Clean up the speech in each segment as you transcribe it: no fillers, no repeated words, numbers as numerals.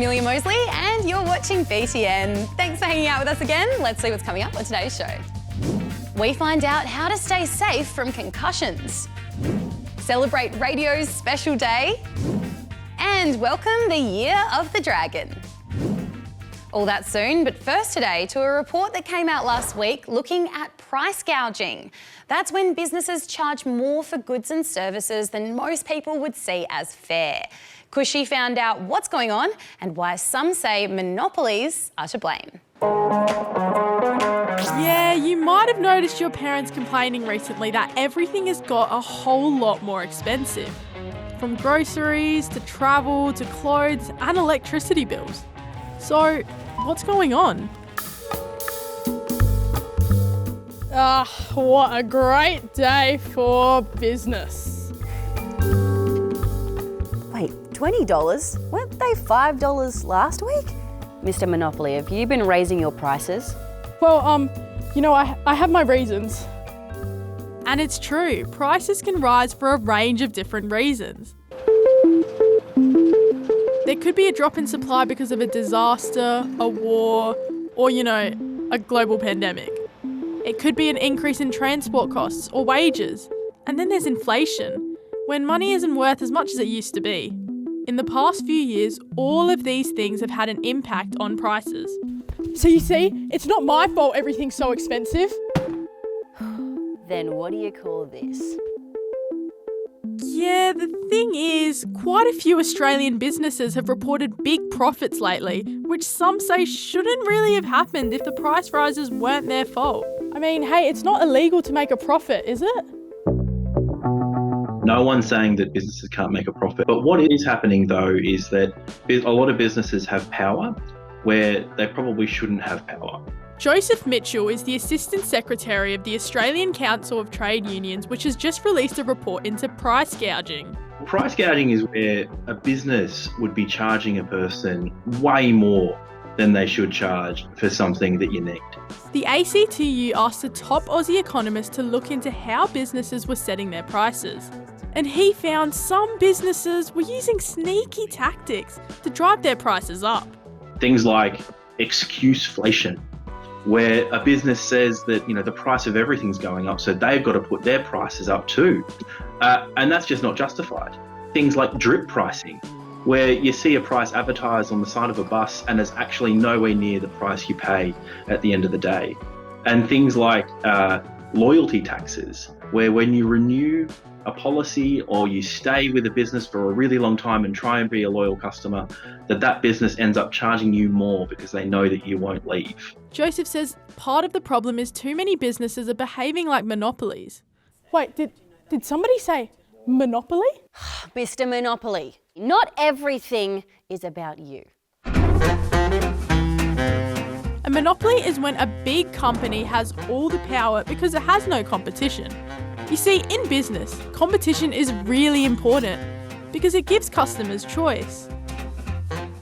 Amelia Mosley and you're watching BTN. Thanks for hanging out with us again. Let's see what's coming up on today's show. We find out how to stay safe from concussions, celebrate radio's special day, and welcome the Year of the Dragon. All that soon, but first today to a report that came out last week looking at price gouging. That's when businesses charge more for goods and services than most people would see as fair. Cushy found out what's going on and why some say monopolies are to blame. Yeah, you might have noticed your parents complaining recently that everything has got a whole lot more expensive. From groceries to travel to clothes and electricity bills. So, what's going on? What a great day for business. Wait, $20? Weren't they $5 last week? Mr. Monopoly, have you been raising your prices? Well, I have my reasons. And it's true, prices can rise for a range of different reasons. There could be a drop in supply because of a disaster, a war, or, a global pandemic. It could be an increase in transport costs or wages. And then there's inflation, when money isn't worth as much as it used to be. In the past few years, all of these things have had an impact on prices. So you see, it's not my fault everything's so expensive. Then what do you call this? Yeah, the thing is, quite a few Australian businesses have reported big profits lately, which some say shouldn't really have happened if the price rises weren't their fault. I mean, hey, it's not illegal to make a profit, is it? No one's saying that businesses can't make a profit. But what is happening, though, is that a lot of businesses have power where they probably shouldn't have power. Joseph Mitchell is the Assistant Secretary of the Australian Council of Trade Unions, which has just released a report into price gouging. Price gouging is where a business would be charging a person way more than they should charge for something that you need. The ACTU asked the top Aussie economist to look into how businesses were setting their prices. And he found some businesses were using sneaky tactics to drive their prices up. Things like excuseflation, where a business says that the price of everything's going up, so they've got to put their prices up too. And that's just not justified. Things like drip pricing, where you see a price advertised on the side of a bus and it's actually nowhere near the price you pay at the end of the day. And things like loyalty taxes, where when you renew a policy or you stay with a business for a really long time and try and be a loyal customer, that business ends up charging you more because they know that you won't leave. Joseph says part of the problem is too many businesses are behaving like monopolies. Wait, did somebody say monopoly? Mr. Monopoly, not everything is about you. A monopoly is when a big company has all the power because it has no competition. You see, in business, competition is really important because it gives customers choice.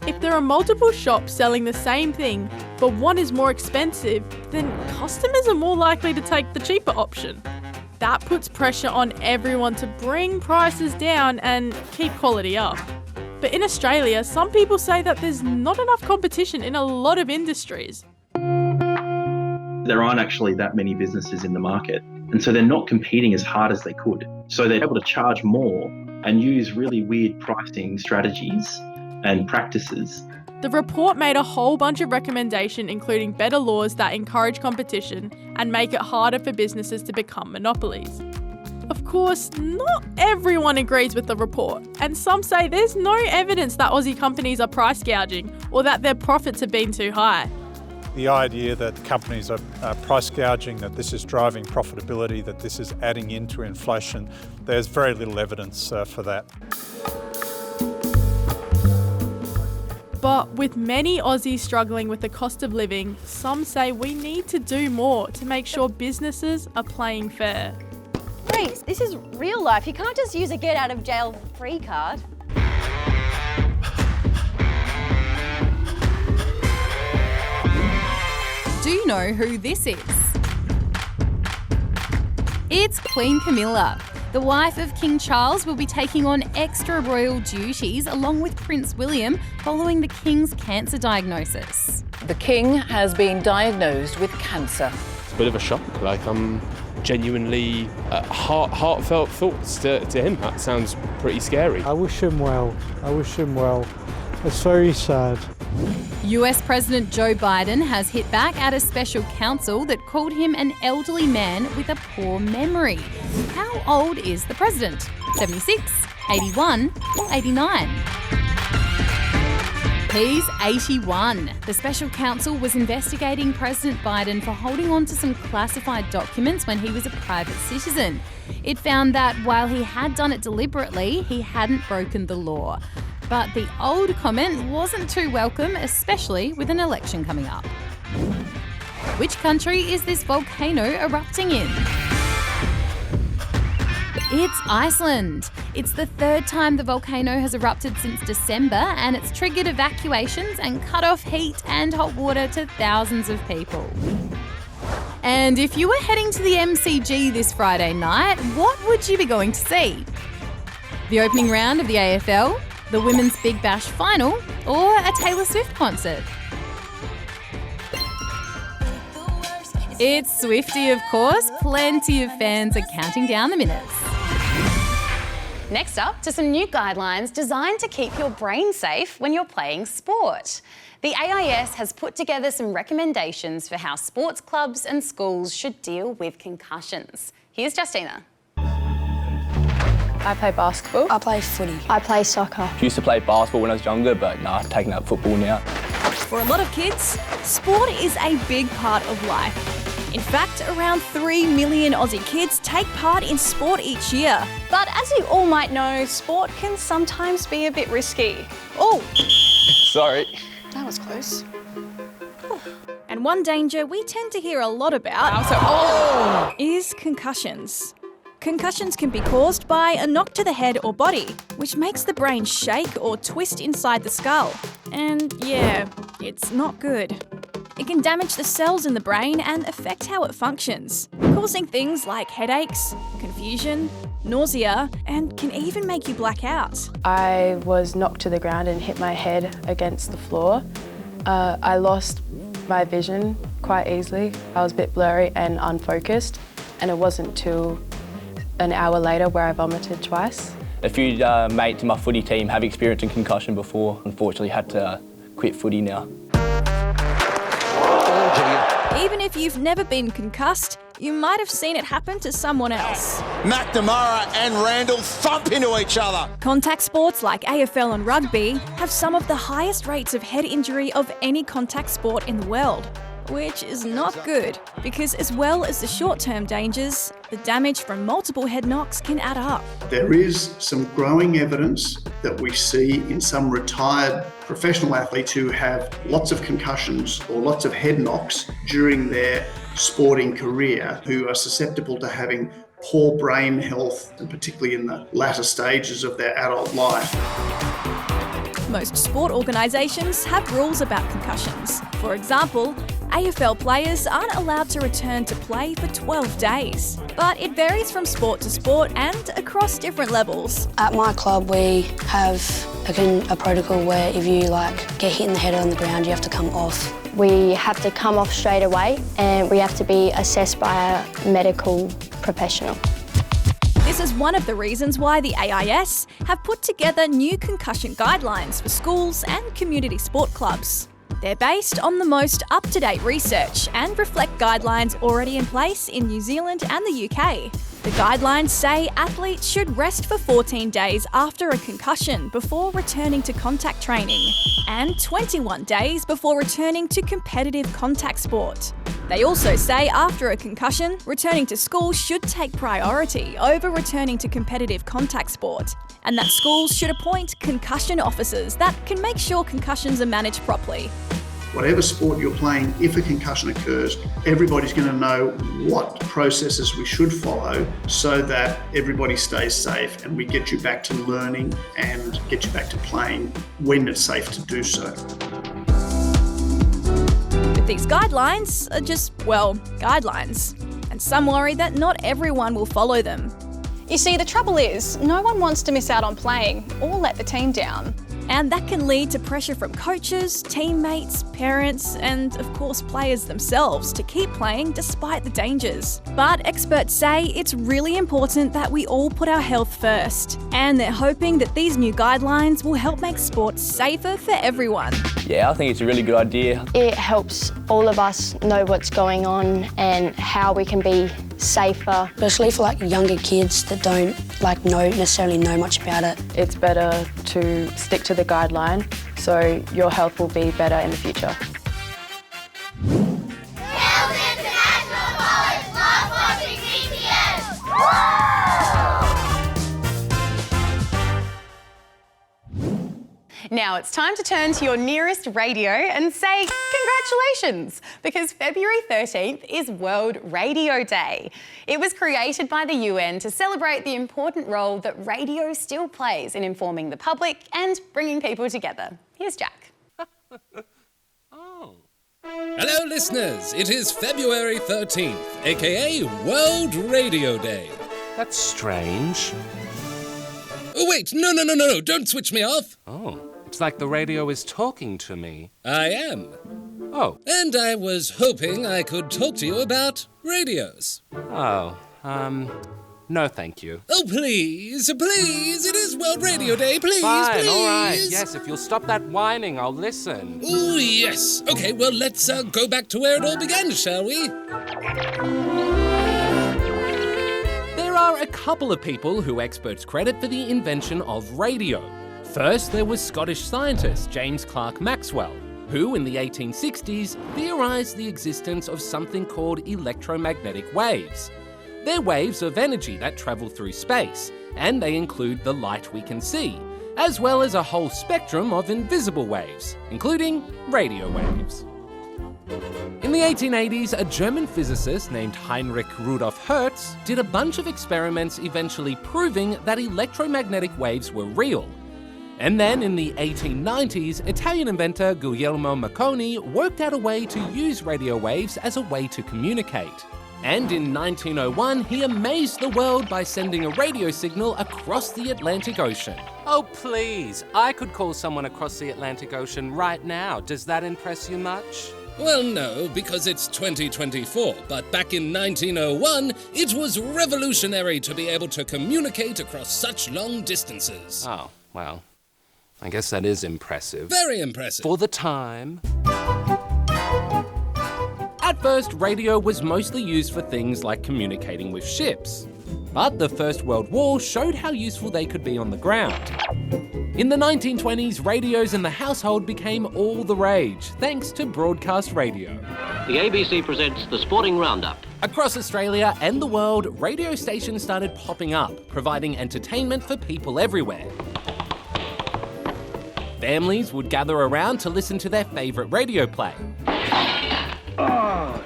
If there are multiple shops selling the same thing, but one is more expensive, then customers are more likely to take the cheaper option. That puts pressure on everyone to bring prices down and keep quality up. But in Australia, some people say that there's not enough competition in a lot of industries. There aren't actually that many businesses in the market, and so they're not competing as hard as they could. So they're able to charge more and use really weird pricing strategies and practices. The report made a whole bunch of recommendations, including better laws that encourage competition and make it harder for businesses to become monopolies. Of course, not everyone agrees with the report, and some say there's no evidence that Aussie companies are price gouging or that their profits have been too high. The idea that companies are price gouging, that this is driving profitability, that this is adding into inflation, there's very little evidence for that. But with many Aussies struggling with the cost of living, some say we need to do more to make sure businesses are playing fair. Reese, this is real life. You can't just use a get out of jail free card. Do you know who this is? It's Queen Camilla. The wife of King Charles will be taking on extra royal duties along with Prince William following the King's cancer diagnosis. The King has been diagnosed with cancer. It's a bit of a shock. Genuinely heartfelt thoughts to him. That sounds pretty scary. I wish him well. It's very sad. US President Joe Biden has hit back at a special counsel that called him an elderly man with a poor memory. How old is the president? 76, 81 or 89? He's 81. The special counsel was investigating President Biden for holding on to some classified documents when he was a private citizen. It found that while he had done it deliberately, he hadn't broken the law. But the old comment wasn't too welcome, especially with an election coming up. Which country is this volcano erupting in? It's Iceland. It's the third time the volcano has erupted since December, and it's triggered evacuations and cut off heat and hot water to thousands of people. And if you were heading to the MCG this Friday night, what would you be going to see? The opening round of the AFL, the Women's Big Bash final, or a Taylor Swift concert? It's Swiftie, of course. Plenty of fans are counting down the minutes. Next up, to some new guidelines designed to keep your brain safe when you're playing sport. The AIS has put together some recommendations for how sports clubs and schools should deal with concussions. Here's Justina. I play basketball. I play footy. I play soccer. I used to play basketball when I was younger, but I've taken up football now. For a lot of kids, sport is a big part of life. In fact, around 3 million Aussie kids take part in sport each year. But as you all might know, sport can sometimes be a bit risky. Oh! Sorry. That was close. And one danger we tend to hear a lot about is concussions. Concussions can be caused by a knock to the head or body, which makes the brain shake or twist inside the skull. And yeah, it's not good. It can damage the cells in the brain and affect how it functions, causing things like headaches, confusion, nausea, and can even make you black out. I was knocked to the ground and hit my head against the floor. I lost my vision quite easily. I was a bit blurry and unfocused, and it wasn't till an hour later where I vomited twice. A few mates in my footy team have experienced a concussion before. Unfortunately, had to quit footy now. Even if you've never been concussed, you might have seen it happen to someone else. McNamara and Randall thump into each other. Contact sports like AFL and rugby have some of the highest rates of head injury of any contact sport in the world, which is not good because as well as the short-term dangers, the damage from multiple head knocks can add up. There is some growing evidence that we see in some retired professional athletes who have lots of concussions or lots of head knocks during their sporting career who are susceptible to having poor brain health, and particularly in the latter stages of their adult life. Most sport organisations have rules about concussions. For example, AFL players aren't allowed to return to play for 12 days. But it varies from sport to sport and across different levels. At my club, we have a protocol where if you get hit in the head on the ground, you have to come off. We have to come off straight away and we have to be assessed by a medical professional. This is one of the reasons why the AIS have put together new concussion guidelines for schools and community sport clubs. They're based on the most up-to-date research and reflect guidelines already in place in New Zealand and the UK. The guidelines say athletes should rest for 14 days after a concussion before returning to contact training, and 21 days before returning to competitive contact sport. They also say after a concussion, returning to school should take priority over returning to competitive contact sport, and that schools should appoint concussion officers that can make sure concussions are managed properly. Whatever sport you're playing, if a concussion occurs, everybody's going to know what processes we should follow so that everybody stays safe and we get you back to learning and get you back to playing when it's safe to do so. But these guidelines are just, guidelines. And some worry that not everyone will follow them. You see, the trouble is, no one wants to miss out on playing or let the team down. And that can lead to pressure from coaches, teammates, parents, and of course players themselves to keep playing despite the dangers. But experts say it's really important that we all put our health first, and they're hoping that these new guidelines will help make sports safer for everyone. Yeah, I think it's a really good idea. It helps all of us know what's going on and how we can be safer. Especially for like younger kids that don't necessarily know much about it. It's better to stick to the guideline so your health will be better in the future. Now it's time to turn to your nearest radio and say congratulations, because February 13th is World Radio Day. It was created by the UN to celebrate the important role that radio still plays in informing the public and bringing people together. Here's Jack. Hello listeners, it is February 13th, aka World Radio Day. That's strange. Oh wait, no, don't switch me off. Oh, it's like the radio is talking to me. I am. Oh. And I was hoping I could talk to you about radios. Oh, no thank you. Oh please, it is World Radio Day, please, Fine, please. all right, yes, if you'll stop that whining, I'll listen. Oh yes, okay, well let's go back to where it all began, shall we? There are a couple of people who experts credit for the invention of radio. First, there was Scottish scientist James Clerk Maxwell, who in the 1860s theorised the existence of something called electromagnetic waves. They're waves of energy that travel through space, and they include the light we can see, as well as a whole spectrum of invisible waves, including radio waves. In the 1880s, a German physicist named Heinrich Rudolf Hertz did a bunch of experiments eventually proving that electromagnetic waves were real. And then in the 1890s, Italian inventor Guglielmo Marconi worked out a way to use radio waves as a way to communicate. And in 1901, he amazed the world by sending a radio signal across the Atlantic Ocean. Oh please, I could call someone across the Atlantic Ocean right now. Does that impress you much? Well, no, because it's 2024, but back in 1901, it was revolutionary to be able to communicate across such long distances. Oh, well, I guess that is impressive. Very impressive. For the time. At first, radio was mostly used for things like communicating with ships. But the First World War showed how useful they could be on the ground. In the 1920s, radios in the household became all the rage, thanks to broadcast radio. The ABC presents the Sporting Roundup. Across Australia and the world, radio stations started popping up, providing entertainment for people everywhere. Families would gather around to listen to their favourite radio play. Oh,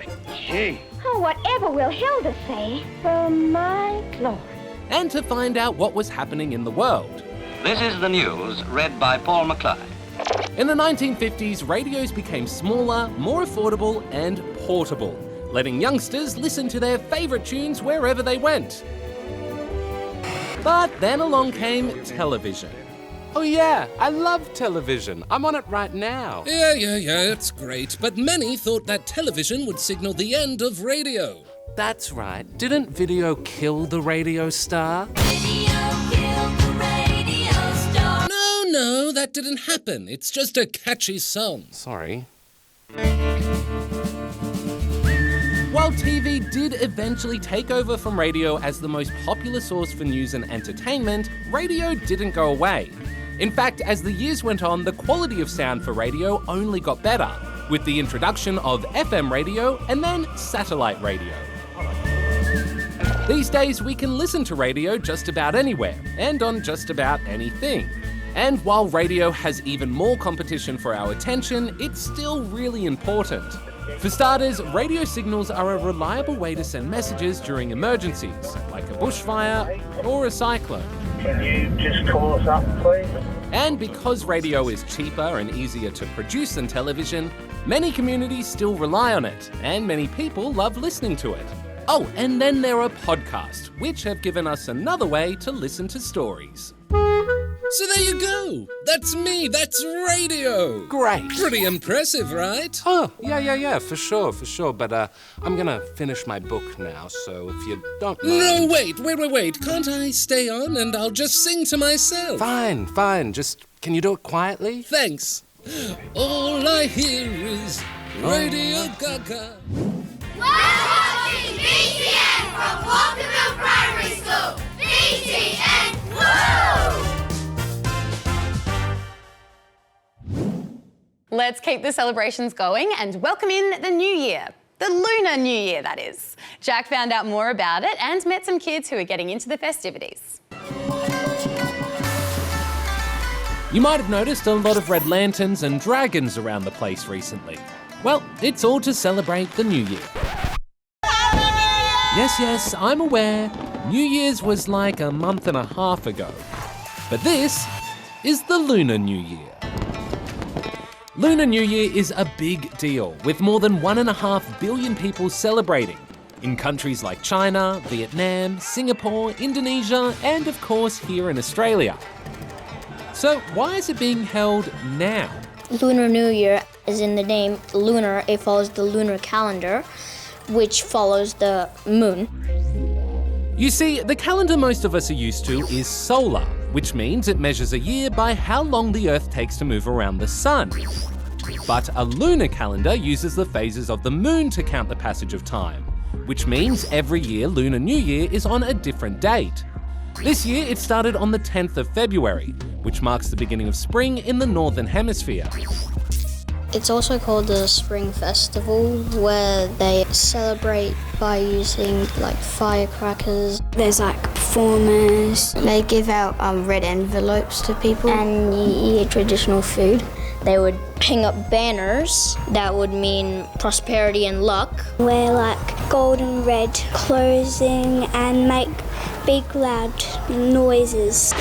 gee. Oh, whatever will Hilda say? For my glory. And to find out what was happening in the world. This is the news, read by Paul McClay. In the 1950s, radios became smaller, more affordable and portable, letting youngsters listen to their favourite tunes wherever they went. But then along came television. Oh yeah, I love television. I'm on it right now. Yeah, it's great. But many thought that television would signal the end of radio. That's right. Didn't video kill the radio star? No, that didn't happen. It's just a catchy song. Sorry. While TV did eventually take over from radio as the most popular source for news and entertainment, radio didn't go away. In fact, as the years went on, the quality of sound for radio only got better, with the introduction of FM radio and then satellite radio. These days, we can listen to radio just about anywhere and on just about anything. And while radio has even more competition for our attention, it's still really important. For starters, radio signals are a reliable way to send messages during emergencies, like a bushfire or a cyclone. Can you just call us up, please? And because radio is cheaper and easier to produce than television, many communities still rely on it, and many people love listening to it. Oh, and then there are podcasts, which have given us another way to listen to stories. So there you go. That's me. That's radio. Great. Pretty impressive, right? Oh, yeah, for sure. But I'm gonna finish my book now, so if you don't mind... No, wait. Can't I stay on and I'll just sing to myself? Fine. Just, can you do it quietly? Thanks. All I hear is Radio Gaga. We're watching BTN from Walkerville Primary School. BTN, woo! Let's keep the celebrations going and welcome in the new year. The Lunar New Year, that is. Jack found out more about it and met some kids who are getting into the festivities. You might have noticed a lot of red lanterns and dragons around the place recently. Well, it's all to celebrate the New Year. Yes, I'm aware. New Year's was like a month and a half ago. But this is the Lunar New Year. Lunar New Year is a big deal, with more than 1.5 billion people celebrating in countries like China, Vietnam, Singapore, Indonesia, and of course here in Australia. So why is it being held now? Lunar New Year is in the name lunar. It follows the lunar calendar, which follows the moon. You see, the calendar most of us are used to is solar, which means it measures a year by how long the Earth takes to move around the sun. But a lunar calendar uses the phases of the moon to count the passage of time, which means every year Lunar New Year is on a different date. This year it started on the 10th of February, which marks the beginning of spring in the Northern Hemisphere. It's also called the Spring Festival, where they celebrate by using like firecrackers. There's like performers. They give out red envelopes to people, and you eat traditional food. They would hang up banners that would mean prosperity and luck. Wear like gold and red clothing and make big loud noises.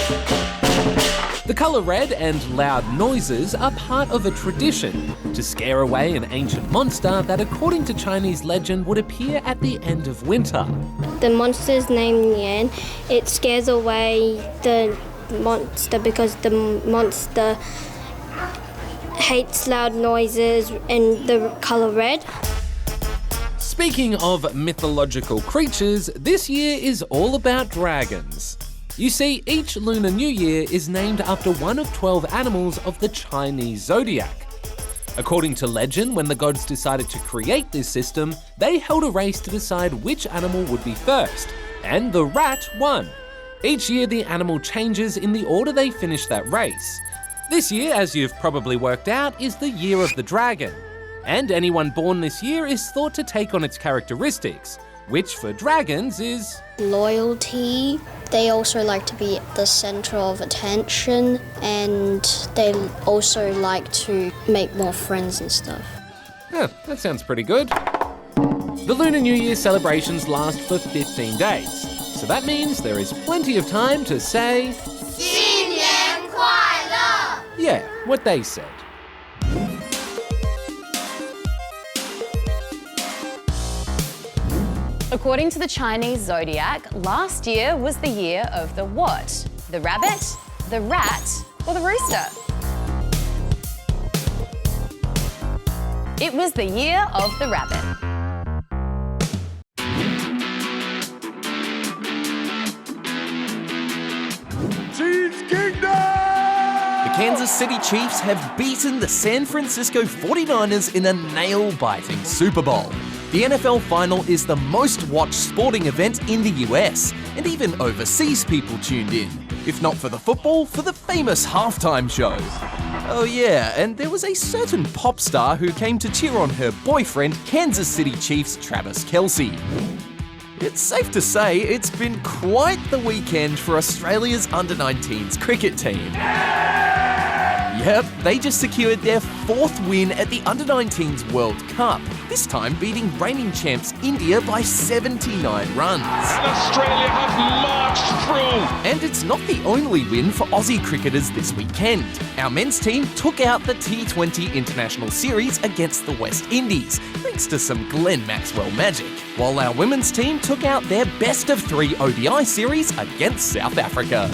The colour red and loud noises are part of a tradition to scare away an ancient monster that, according to Chinese legend, would appear at the end of winter. The monster's named Yan. It scares away the monster because the monster hates loud noises and the colour red. Speaking of mythological creatures, this year is all about dragons. You see, each Lunar New Year is named after one of 12 animals of the Chinese zodiac. According to legend, when the gods decided to create this system, they held a race to decide which animal would be first, and the rat won. Each year the animal changes in the order they finish that race. This year, as you've probably worked out, is the year of the dragon. And anyone born this year is thought to take on its characteristics, which for dragons is... loyalty. They also like to be the center of attention, and they also like to make more friends and stuff. Yeah, that sounds pretty good. The Lunar New Year celebrations last for 15 days, so that means there is plenty of time to say... Xin Nian Kuai Le! Yeah, what they said. According to the Chinese zodiac, last year was the year of the what? The rabbit, the rat, or the rooster? It was the year of the rabbit. Chiefs Kingdom! The Kansas City Chiefs have beaten the San Francisco 49ers in a nail-biting Super Bowl. The NFL Final is the most watched sporting event in the US, and even overseas people tuned in. If not for the football, for the famous halftime show. Oh yeah, and there was a certain pop star who came to cheer on her boyfriend, Kansas City Chiefs Travis Kelce. It's safe to say it's been quite the weekend for Australia's under-19s cricket team. Yep, they just secured their 4th win at the Under-19s World Cup, this time beating reigning champs India by 79 runs. And Australia have marched through. And it's not the only win for Aussie cricketers this weekend. Our men's team took out the T20 International Series against the West Indies, thanks to some Glenn Maxwell magic, while our women's team took out their best-of-3 ODI series against South Africa.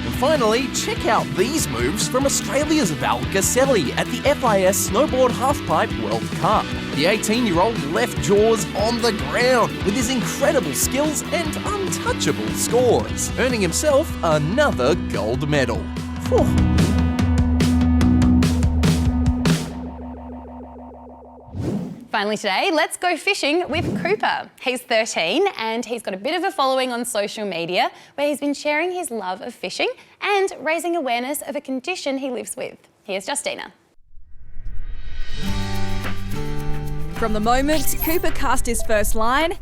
And finally, check out these moves from Australia's Val Gaselli at the FIS Snowboard Halfpipe World Cup. The 18-year-old left jaws on the ground with his incredible skills and untouchable scores, earning himself another gold medal. Whew. Finally today, let's go fishing with Cooper. He's 13 and he's got a bit of a following on social media where he's been sharing his love of fishing and raising awareness of a condition he lives with. Here's Justina. From the moment Cooper cast his first line,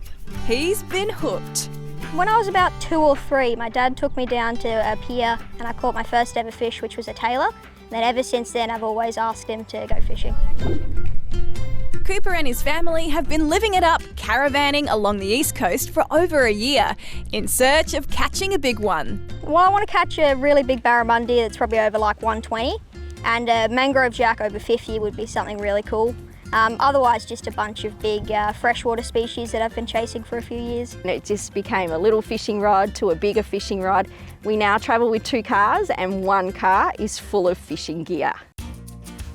he's been hooked. When I was about 2 or 3, my dad took me down to a pier and I caught my first ever fish, which was a tailor. And then ever since then, I've always asked him to go fishing. Cooper and his family have been living it up, caravanning along the east coast for over a year in search of catching a big one. Well, I want to catch a really big barramundi that's probably over like 120, and a mangrove jack over 50 would be something really cool. Otherwise, just a bunch of big freshwater species that I've been chasing for a few years. It just became a little fishing rod to a bigger fishing rod. We now travel with 2 cars and 1 car is full of fishing gear.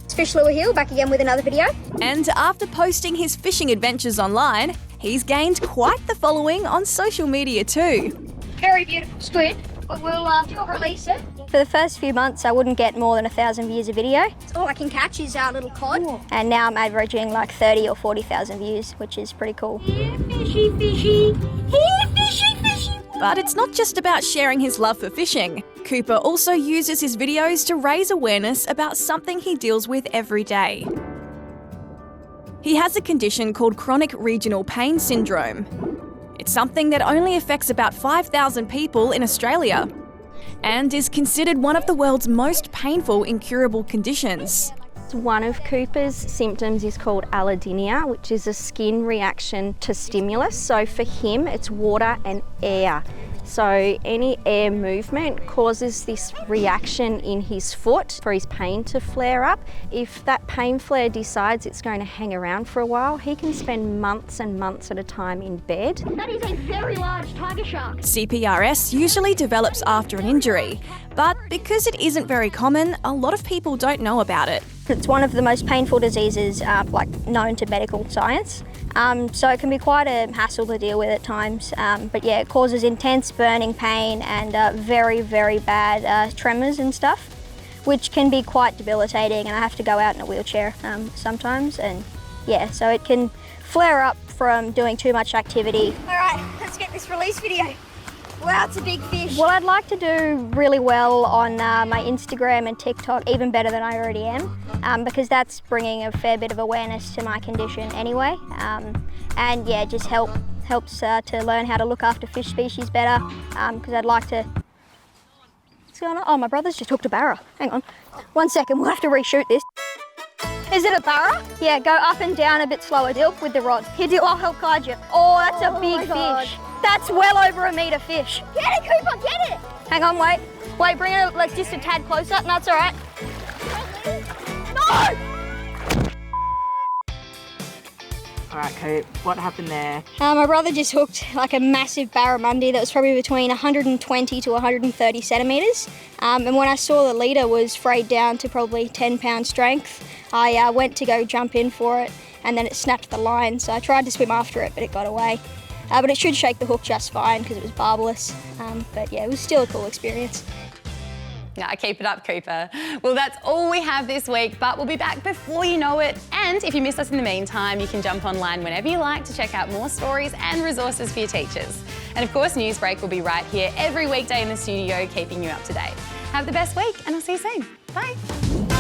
It's Fish Lure Hill, back again with another video. And after posting his fishing adventures online, he's gained quite the following on social media too. Very beautiful squid, but we'll release it. For the first few months, I wouldn't get more than 1,000 views a video. All I can catch is our little cod. Ooh. And now I'm averaging like 30 or 40,000 views, which is pretty cool. Here, fishy, fishy. Here, fishy, fishy. But it's not just about sharing his love for fishing. Cooper also uses his videos to raise awareness about something he deals with every day. He has a condition called chronic regional pain syndrome. It's something that only affects about 5,000 people in Australia and is considered one of the world's most painful incurable conditions. One of Cooper's symptoms is called allodynia, which is a skin reaction to stimulus. So for him, it's water and air. So any air movement causes this reaction in his foot for his pain to flare up. If that pain flare decides it's going to hang around for a while, he can spend months and months at a time in bed. That is a very large tiger shark. CPRS usually develops after an injury, but because it isn't very common, a lot of people don't know about it. It's one of the most painful diseases known to medical science. So it can be quite a hassle to deal with at times. But yeah, it causes intense burning pain and very, very bad tremors and stuff, which can be quite debilitating, and I have to go out in a wheelchair sometimes. And yeah, so it can flare up from doing too much activity. All right, let's get this release video. Wow, it's a big fish. Well, I'd like to do really well on my Instagram and TikTok, even better than I already am, because that's bringing a fair bit of awareness to my condition anyway. And yeah, just helps to learn how to look after fish species better, because I'd like to... What's going on? Oh, my brother's just hooked a barra. Hang on. 1 second, we'll have to reshoot this. Is it a barra? Yeah, go up and down a bit slower, Dil, with the rod. Here, Dil, I'll help guide you. Oh, that's a big fish. That's well over a metre fish. Get it, Cooper, get it! Hang on, wait. Wait, bring it like just a tad closer. No, that's all right. No! All right, Coop, what happened there? My brother just hooked like a massive barramundi that was probably between 120 to 130 centimetres. And when I saw the leader was frayed down to probably 10-pound strength, I went to go jump in for it, and then it snapped the line. So I tried to swim after it, but it got away. But it should shake the hook just fine because it was barbless. But yeah, it was still a cool experience. Nah, keep it up, Cooper. Well, that's all we have this week, but we'll be back before you know it. And if you miss us in the meantime, you can jump online whenever you like to check out more stories and resources for your teachers. And of course, Newsbreak will be right here every weekday in the studio, keeping you up to date. Have the best week, and I'll see you soon. Bye.